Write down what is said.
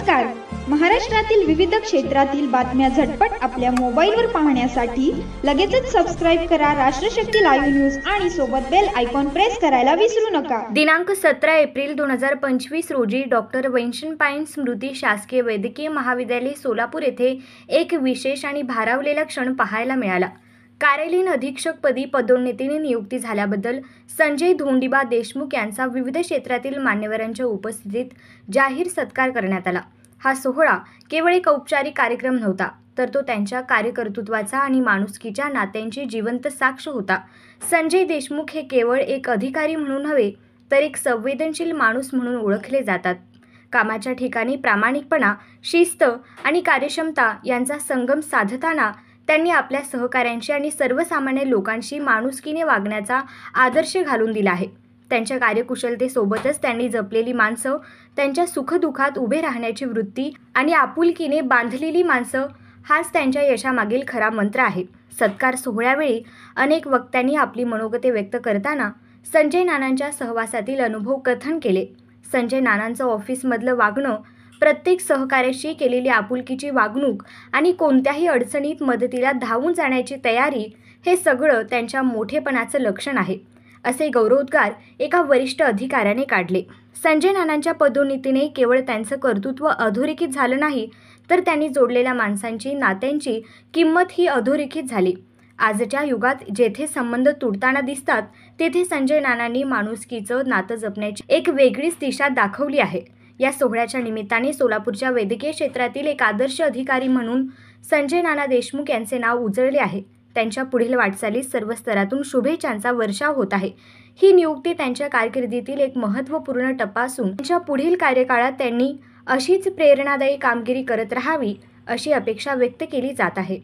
नमस्कार. महाराष्ट्रातील विविध क्षेत्रातील बातम्या झटपट आपल्या मोबाईलवर पाहण्यासाठी लगेचच सबस्क्राईब करा राष्ट्रशक्ती लाईव्ह न्यूज आणि सोबत बेल आयकॉन प्रेस करायला विसरू नका. दिनांक 17 एप्रिल 2025 रोजी डॉक्टर वैशंपायन स्मृती शासकीय वैद्यकीय महाविद्यालय सोलापूर येथे एक विशेष आणि भारावलेला क्षण पाहायला मिळाला. कार्यालयीन अधीक्षकपदी पदोन्नतीने नियुक्ती झाल्याबद्दल संजय धोंडिबा देशमुख यांचा विविध क्षेत्रातील मान्यवरांच्या उपस्थितीत जाहीर सत्कार करण्यात आला. हा सोहळा केवळ एक औपचारिक कार्यक्रम नव्हता, तर तो त्यांच्या कार्यकर्तृत्वाचा आणि माणुसकीच्या नात्यांची जिवंत साक्ष होता. संजय देशमुख हे केवळ एक अधिकारी म्हणून नव्हे, तर एक संवेदनशील माणूस म्हणून ओळखले जातात. कामाच्या ठिकाणी प्रामाणिकपणा, शिस्त आणि कार्यक्षमता यांचा संगम साधताना त्यांनी आपल्या सहकाऱ्यांशी आणि सर्वसामान्य लोकांशी माणुसकीने वागण्याचा आदर्श घालून दिला आहे. त्यांच्या कार्यकुशलतेसोबतच त्यांनी जपलेली माणसं, त्यांच्या सुखदुःखात उभे राहण्याची वृत्ती आणि आपुलकीने बांधलेली माणसं हाच त्यांच्या यशामागील खरा मंत्र आहे. सत्कार सोहळ्यावेळी अनेक वक्त्यांनी आपली मनोगते व्यक्त करताना संजय नानांच्या सहवासातील अनुभव कथन केले. संजय नानांचं ऑफिसमधलं वागणं, प्रत्येक सहकार्याशी केलेली आपुलकीची वागणूक आणि कोणत्याही अडचणीत मदतीला धावून जाण्याची तयारी हे सगळं त्यांच्या मोठेपणाचं लक्षण आहे, असे गौरवोद्गार एका वरिष्ठ अधिकाऱ्याने काढले. संजय नानांच्या पदोन्नतीने केवळ त्यांचं कर्तृत्व अधोरेखित झालं नाही, तर त्यांनी जोडलेल्या माणसांची, नात्यांची किंमत ही अधोरेखित झाली. आजच्या युगात जेथे संबंध तुटताना दिसतात, तेथे संजय नानांनी माणुसकीचं नातं जपण्याची एक वेगळीच दिशा दाखवली आहे. या सोहळ्याच्या निमित्ताने सोलापूरच्या वैद्यकीय क्षेत्रातील एक आदर्श अधिकारी म्हणून संजय नाना देशमुख यांचे नाव उजळले आहे. त्यांच्या पुढील वाटचालीत सर्व स्तरातून शुभेच्छांचा वर्षाव होत आहे. ही नियुक्ती त्यांच्या कारकिर्दीतील एक महत्त्वपूर्ण टप्पा असून त्यांच्या पुढील कार्यकाळात त्यांनी अशीच प्रेरणादायी कामगिरी करत राहावी, अशी अपेक्षा व्यक्त केली जात आहे.